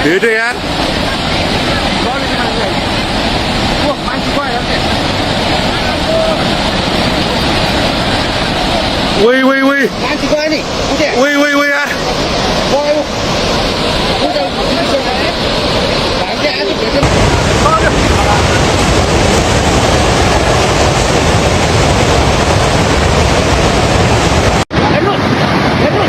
ถือด้วยฮะ喂喂喂！拿几块呢？不对，喂喂喂啊！我这反正还是别的。来住，来住。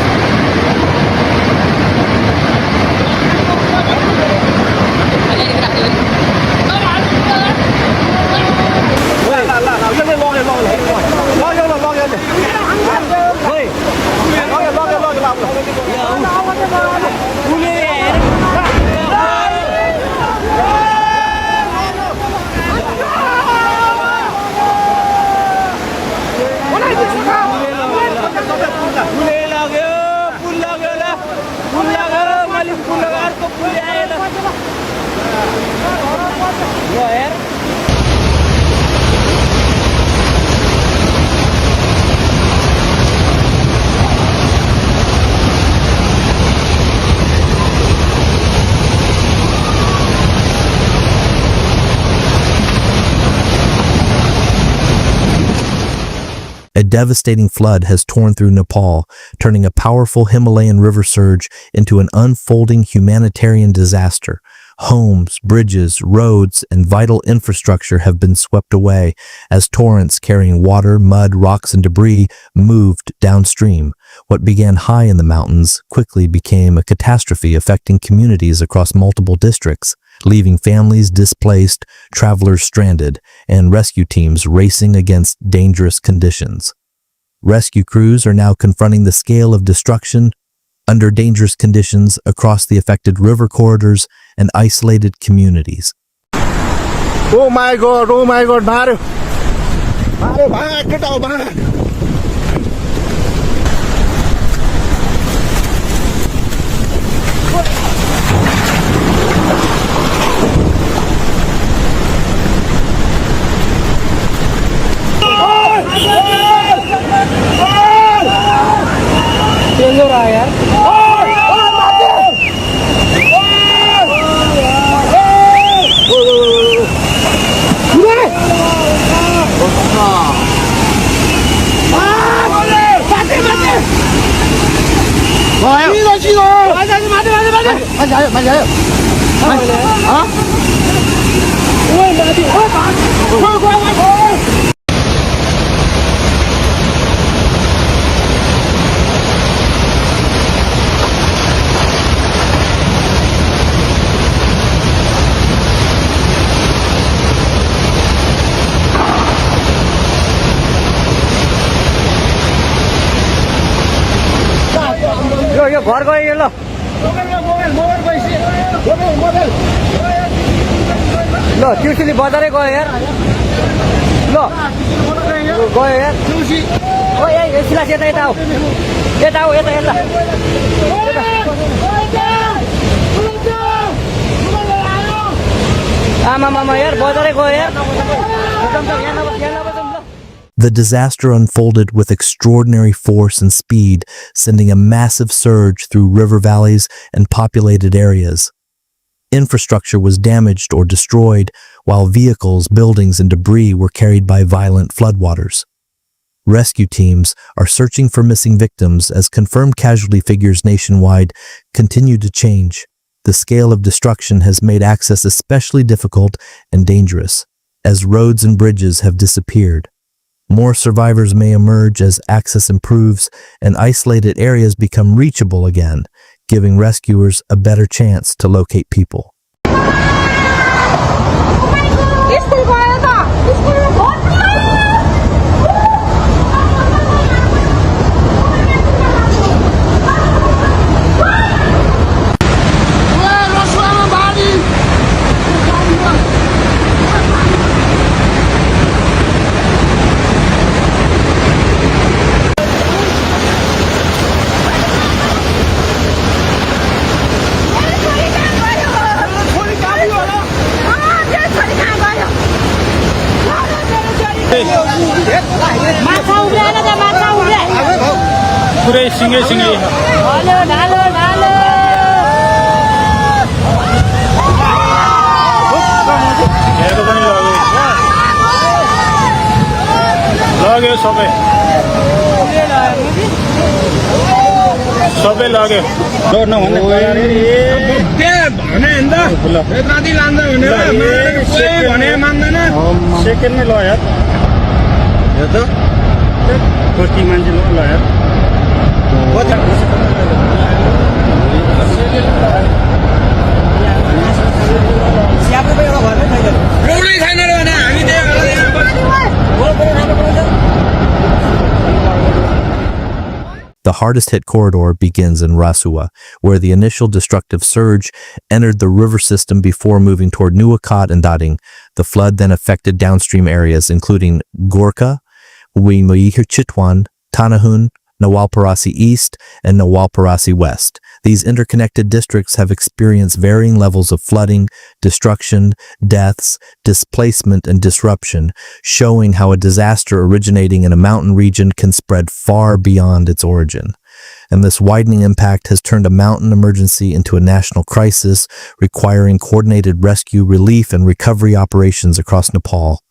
A devastating flood has torn through Nepal, turning a powerful Himalayan river surge into an unfolding humanitarian disaster. Homes, bridges, roads, and vital infrastructure have been swept away as torrents carrying water, mud, rocks, and debris moved downstream. What began high in the mountains quickly became a catastrophe affecting communities across multiple districts, leaving families displaced, travelers stranded, and rescue teams racing against dangerous conditions. Rescue crews are now confronting the scale of destruction under dangerous conditions across the affected river corridors and isolated communities. Oh my God! Mario! Mario, भाग get out, भाग! तेज हो रहा है यार यो घर गयो ल ल ट्युसली बजारै गयो यार ल गयो यार ओ ए सिलास यता यता आऊ यता आऊ यता यता आमा मामा यार बजारै गयो यार The disaster unfolded with extraordinary force and speed, sending a massive surge through river valleys and populated areas. Infrastructure was damaged or destroyed, while vehicles, buildings, and debris were carried by violent floodwaters. Rescue teams are searching for missing victims as confirmed casualty figures nationwide continue to change. The scale of destruction has made access especially difficult and dangerous, as roads and bridges have disappeared. More survivors may emerge as access improves and isolated areas become reachable again, giving rescuers a better chance to locate people. पुरै सिँगै सिँगै ढालो ढालो ढालो लग्यो सबै सबै लग्यो जोड्न भन्दा भने नि त राति लान्छ भने मान्दैन सेकेन्डमै ल यार यो त कति मान्छे ल यार रोडै छैन रे भने हामी The hardest hit corridor begins in Rasua, where the initial destructive surge entered the river system before moving toward Nuwakot and Dading. The flood then affected downstream areas including Gorka, Wimuihir Chitwan, Tanahun, Nawalparasi East, and Nawalparasi West. These interconnected districts have experienced varying levels of flooding, destruction, deaths, displacement, and disruption, showing how a disaster originating in a mountain region can spread far beyond its origin. And this widening impact has turned a mountain emergency into a national crisis, requiring coordinated rescue, relief, and recovery operations across Nepal.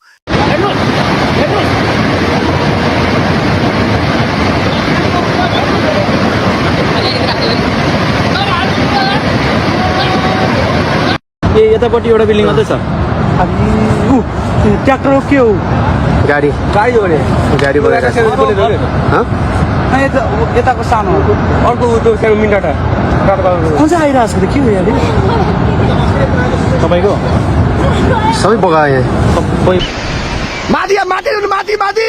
यतापट्टि एउटा building मात्रै छ tractor के हो गाडी गाडी हो अरे गाडी बोलेर यताको सानो अर्को त्यो सानो मिन्टाटा कुन चाहिँ आइरहेको छ के हो यहाँ तपाईँको सबै बगाए सबै माथि माथि माथि माथि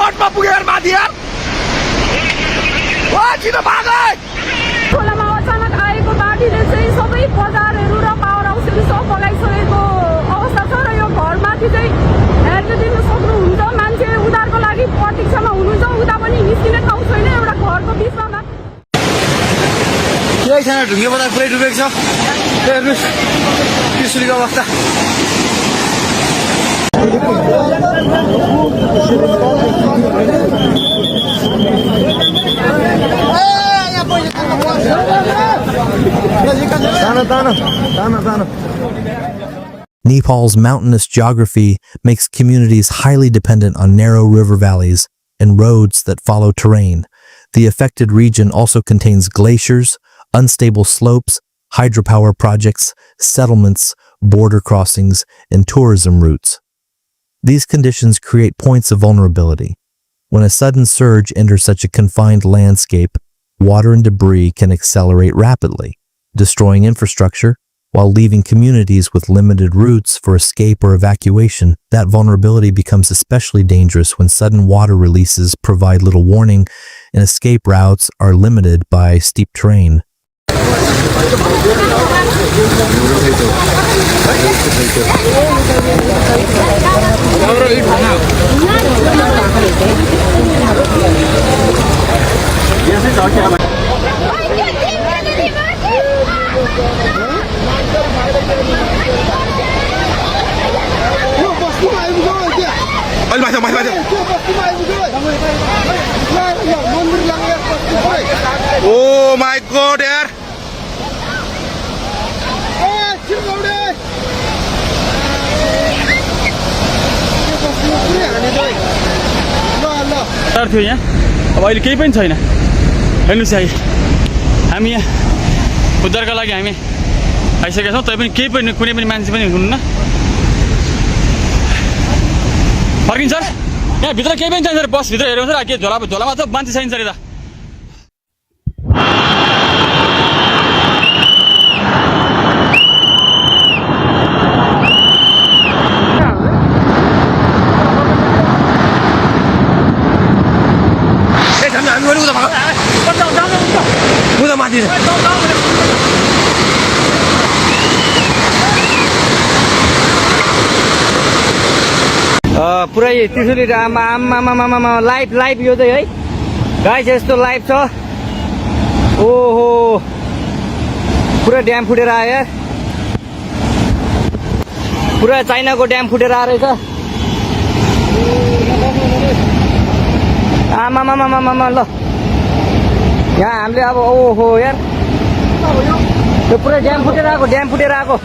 रोडमा पुगेर माथि यार छिटो भाग खोलामा अचानक आएको बाढीले चाहिँ सबै बजारहरू र पावर हाउसहरू सब बगाइसकेको अवस्था छ र यो घरमाथि चाहिँ हेर्नु दिनु सक्नुहुन्छ मान्छे उधारको लागि प्रतीक्षामा हुनुहुन्छ उता पनि निस्किने ठाउँ छैन एउटा घरको बिचमा केही छैन ढुङ्गे बजार पुरै डुबेको छ हेर्नुहोस् त्रिशुलीको अवस्था Nepal's mountainous geography makes communities highly dependent on narrow river valleys and roads that follow terrain. The affected region also contains glaciers, unstable slopes, hydropower projects, settlements, border crossings, and tourism routes. These conditions create points of vulnerability. When a sudden surge enters such a confined landscape, water and debris can accelerate rapidly, destroying infrastructure while leaving communities with limited routes for escape or evacuation. That vulnerability becomes especially dangerous when sudden water releases provide little warning and escape routes are limited by steep terrain. Oh my god यार थियो यहाँ अब अहिले केही पनि छैन हेर्नुहोस् है हामी यहाँ उद्धारका लागि हामी आइसकेका छौँ तै पनि केही पनि कुनै पनि मान्छे पनि हुनुहुन्न फर्किन्छ सर यहाँ भित्र केही पनि छैन सर बस भित्र हेर्नु सर के झोलामा त मान्छे छैन सर यता पुरै त्रिशुली आमा लाइभ यो चाहिँ है गाइस यस्तो लाइभ छ ओहो पुरा ड्याम फुटेर आयो यार पुरा चाइनाको ड्याम फुटेर आएर रहेछ आमामामामामा ल यहाँ हामीले अब ओहो यार यो पुरा ड्याम फुटेर आएको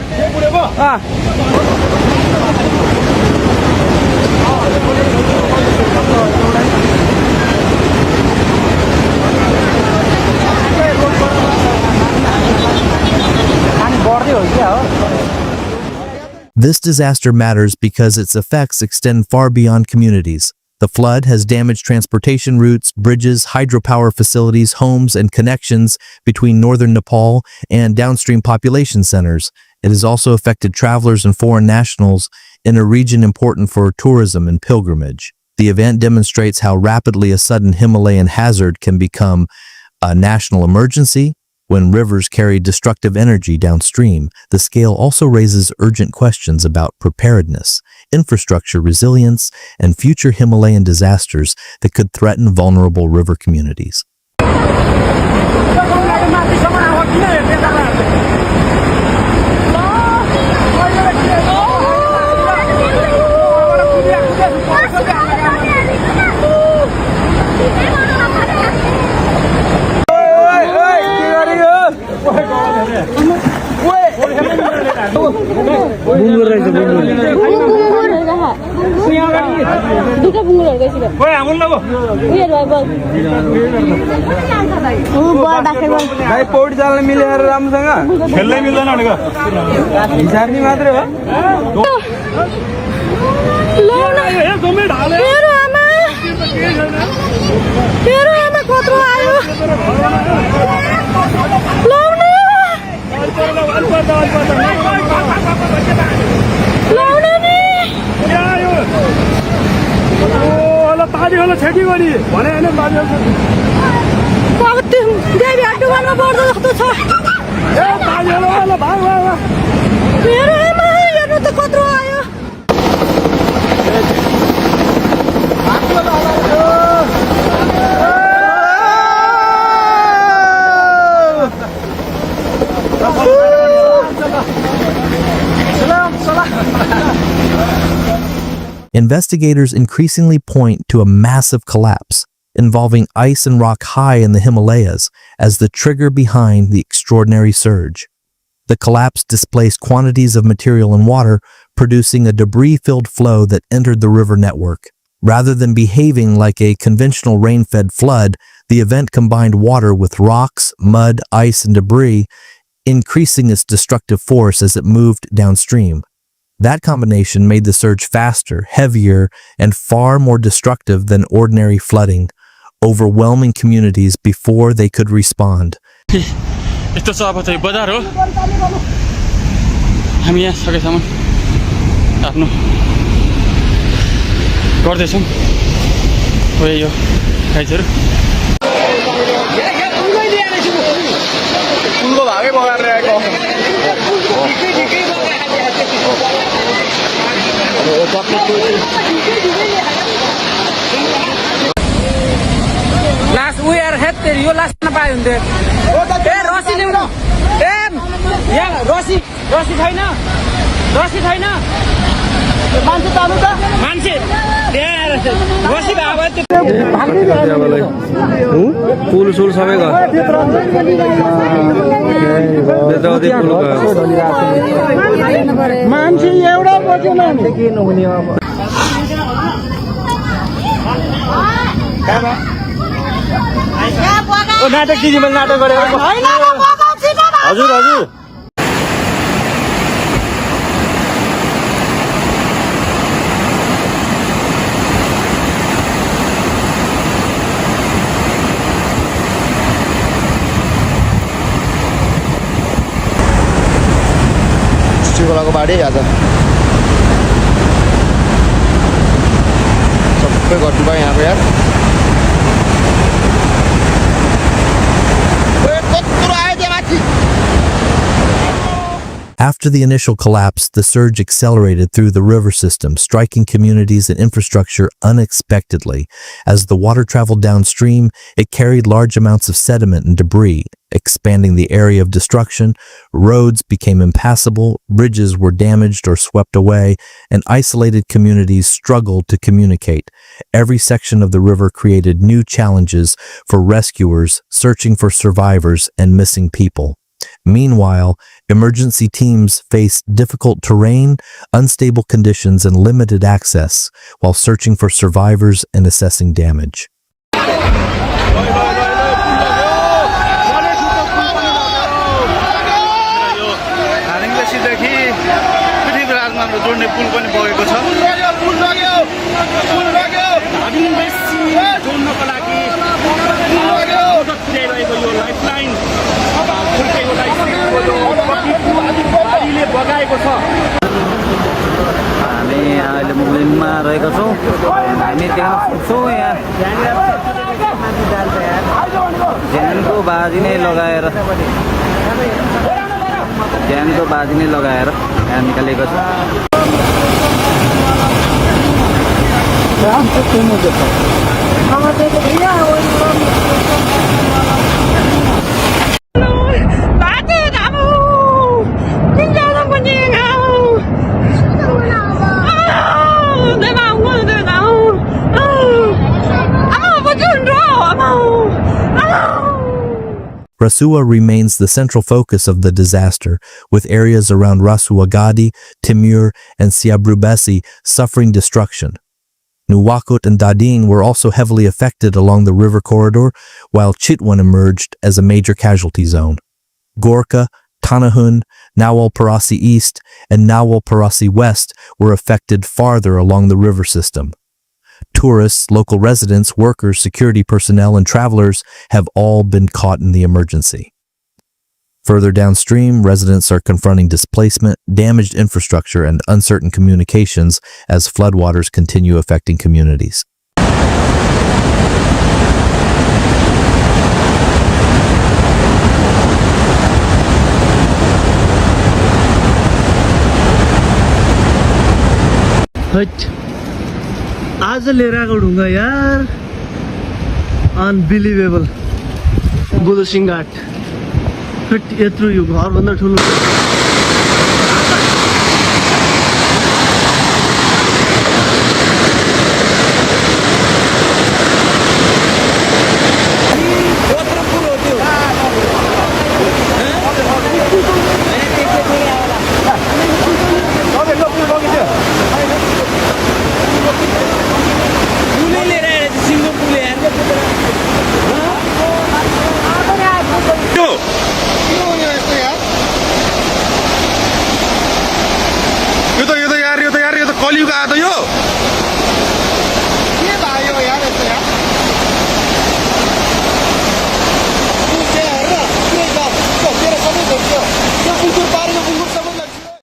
This disaster matters because its effects extend far beyond communities. The flood has damaged transportation routes, bridges, hydropower facilities, homes, and connections between northern Nepal and downstream population centers. It has also affected travelers and foreign nationals in a region important for tourism and pilgrimage. The event demonstrates how rapidly a sudden Himalayan hazard can become a national emergency. When rivers carry destructive energy downstream, the scale also raises urgent questions about preparedness, infrastructure resilience, and future Himalayan disasters that could threaten vulnerable river communities. दुईटा बुङ्गुरहरू गइसक्यो भाइ पौडी चाल्न मिलेर राम्रोसँग खेल्नै मिल्दैन भनेको हिसार्नी मात्रै हो मेरो आमा कत्रो आयो ताली होला छेकी गरी भने होइन देवी अड्डुवानमा बढ्दो जस्तो छ ताली होला भाग मेरो आमा हेर्नु त कत्रो आयो Investigators increasingly point to a massive collapse involving ice and rock high in the Himalayas as the trigger behind the extraordinary surge. The collapse displaced quantities of material and water, producing a debris-filled flow that entered the river network. Rather than behaving like a conventional rain-fed flood, the event combined water with rocks, mud, ice, and debris, increasing its destructive force as it moved downstream. That combination made the surge faster, heavier, and far more destructive than ordinary flooding, overwhelming communities before they could respond. यस्तो छ अब चाहिँ बजार हो हामी यहाँ सकेसम्म आफ्नो गर्दैछौँ हो यो गाइजहरू उनको भागै बगाएर आएको लास्ट उयर हेड यो लास्ट नपायो हुन्थ्यो ए रसी ल्याउनु ए यहाँ रसी छैन मान्छे तानु त मान्छे रसी पुल सुल सबै मान्छे एउटा बचेन नाटक दिदी मैले नाटक गरेको हजुर हजुर खोलाको बाढी आज सबै घट्नु भयो यहाँको यार After the initial collapse, the surge accelerated through the river system, striking communities and infrastructure unexpectedly. As the water traveled downstream, it carried large amounts of sediment and debris, expanding the area of destruction. Roads became impassable, bridges were damaged or swept away, and isolated communities struggled to communicate. Every section of the river created new challenges for rescuers searching for survivors and missing people. Meanwhile, emergency teams faced difficult terrain, unstable conditions, and limited access while searching for survivors and assessing damage. हामी अहिले मुभमेन्टमा रहेको छौँ हामी त्यहाँ पुग्छौँ यहाँ ज्यानको बाजी नै लगाएर यहाँ निकालेको छ Rasuwa remains the central focus of the disaster, with areas around Rasuwa Gadi, Timur, and Siabrubesi suffering destruction. Nuwakot and Dading were also heavily affected along the river corridor, while Chitwan emerged as a major casualty zone. Gorka, Tanahun, Nawal Parasi East, and Nawal Parasi West were affected farther along the river system. Tourists, local residents, workers, security personnel, and travelers have all been caught in the emergency. Further downstream, residents are confronting displacement, damaged infrastructure, and uncertain communications as floodwaters continue affecting communities. आज लिएर आएको ढुङ्गा यार unbelievable बुलसिङ घाट यत्रो यो घरभन्दा ठुलो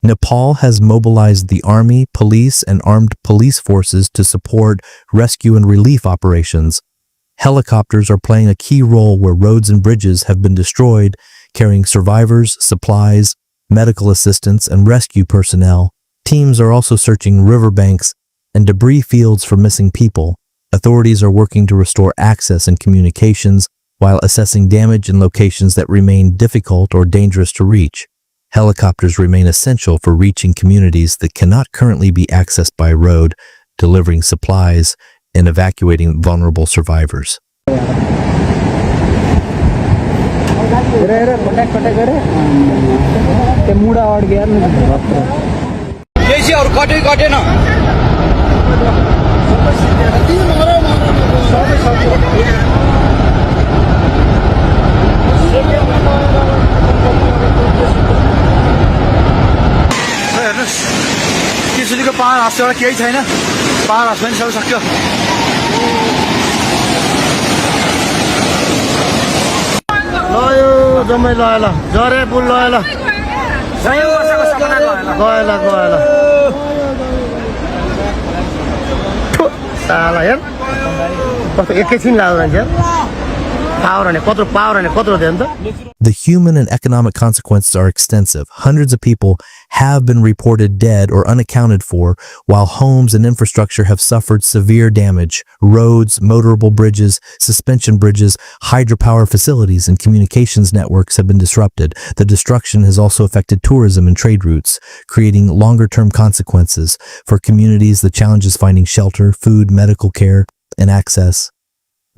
Nepal has mobilized the army, police, and armed police forces to support rescue and relief operations. Helicopters are playing a key role where roads and bridges have been destroyed, carrying survivors, supplies, medical assistance, and rescue personnel. Teams are also searching riverbanks and debris fields for missing people. Authorities are working to restore access and communications while assessing damage in locations that remain difficult or dangerous to reach. Helicopters remain essential for reaching communities that cannot currently be accessed by road, delivering supplies, and evacuating vulnerable survivors. किसुलीको पाहाड हाँस्छ एउटा केही छैन पाहाड हाँस्छ पनि सबै सक्यो ल यो जम्मै ल जरे पुल ल गएला साला यार कस्तो एकैछिन लाग्यो मान्छे The human and economic consequences are extensive. Hundreds of people have been reported dead or unaccounted for, while homes and infrastructure have suffered severe damage. Roads, motorable bridges, suspension bridges, hydropower facilities, and communications networks have been disrupted. The destruction has also affected tourism and trade routes, creating longer-term consequences. For communities, the challenge is finding shelter, food, medical care, and access.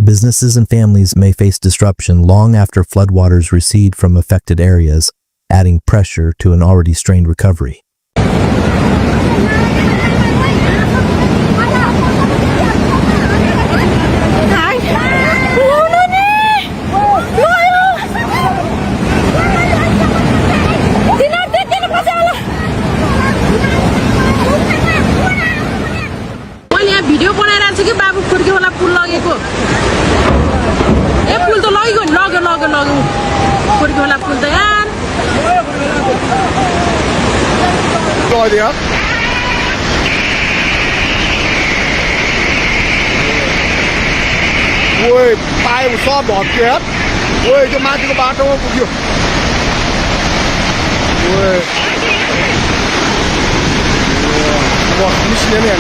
Businesses and families may face disruption long after floodwaters recede from affected areas, adding pressure to an already strained recovery. Video बनाइरहेको छु कि बाबु खुर्की होला पुल लगेको ए पुल त लग्यो नि लग्यो खुर्की होला पुल त यार Rồi đi á. Ui, tay một so bọt kìa. Ui, cho má cho ba đâu không kìa. Ui. Bọt như thế này.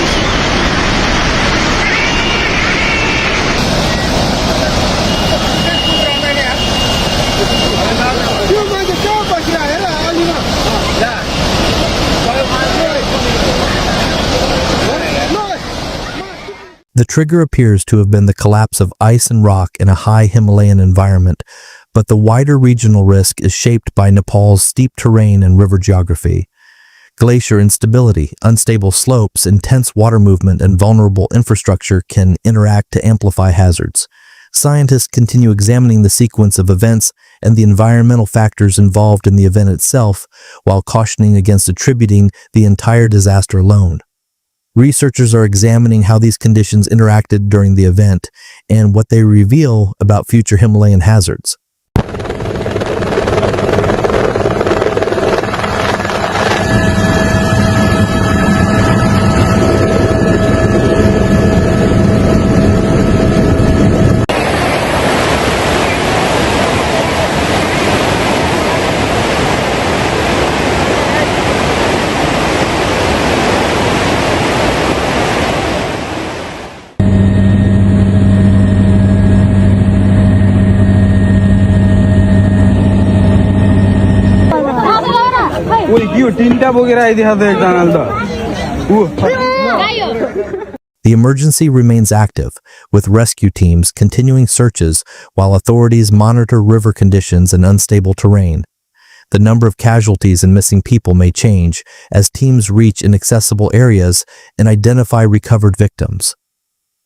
The trigger appears to have been the collapse of ice and rock in a high Himalayan environment, but the wider regional risk is shaped by Nepal's steep terrain and river geography. Glacier instability, unstable slopes, intense water movement, and vulnerable infrastructure can interact to amplify hazards. Scientists continue examining the sequence of events and the environmental factors involved in the event itself, while cautioning against attributing the entire disaster alone. Researchers are examining how these conditions interacted during the event and what they reveal about future Himalayan hazards. The emergency remains active, with rescue teams continuing searches while authorities monitor river conditions and unstable terrain. The number of casualties and missing people may change as teams reach inaccessible areas and identify recovered victims.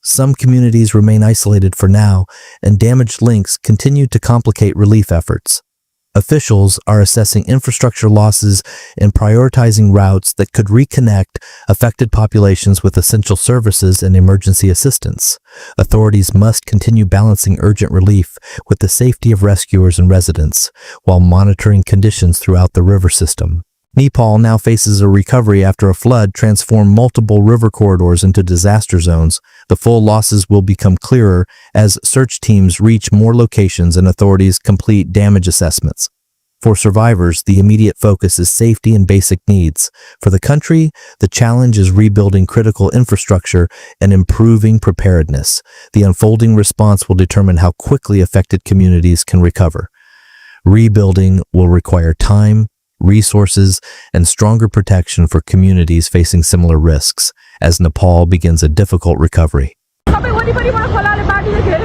Some communities remain isolated for now, and damaged links continue to complicate relief efforts. Officials are assessing infrastructure losses and prioritizing routes that could reconnect affected populations with essential services and emergency assistance. Authorities must continue balancing urgent relief with the safety of rescuers and residents, while monitoring conditions throughout the river system. Nepal now faces a recovery after a flood transformed multiple river corridors into disaster zones. The full losses will become clearer as search teams reach more locations and authorities complete damage assessments. For survivors, the immediate focus is safety and basic needs. For the country, the challenge is rebuilding critical infrastructure and improving preparedness. The unfolding response will determine how quickly affected communities can recover. Rebuilding will require time, resources, and stronger protection for communities facing similar risks as Nepal begins a difficult recovery. सबै वरिपरिबाट खोलाले बाढीले घेरे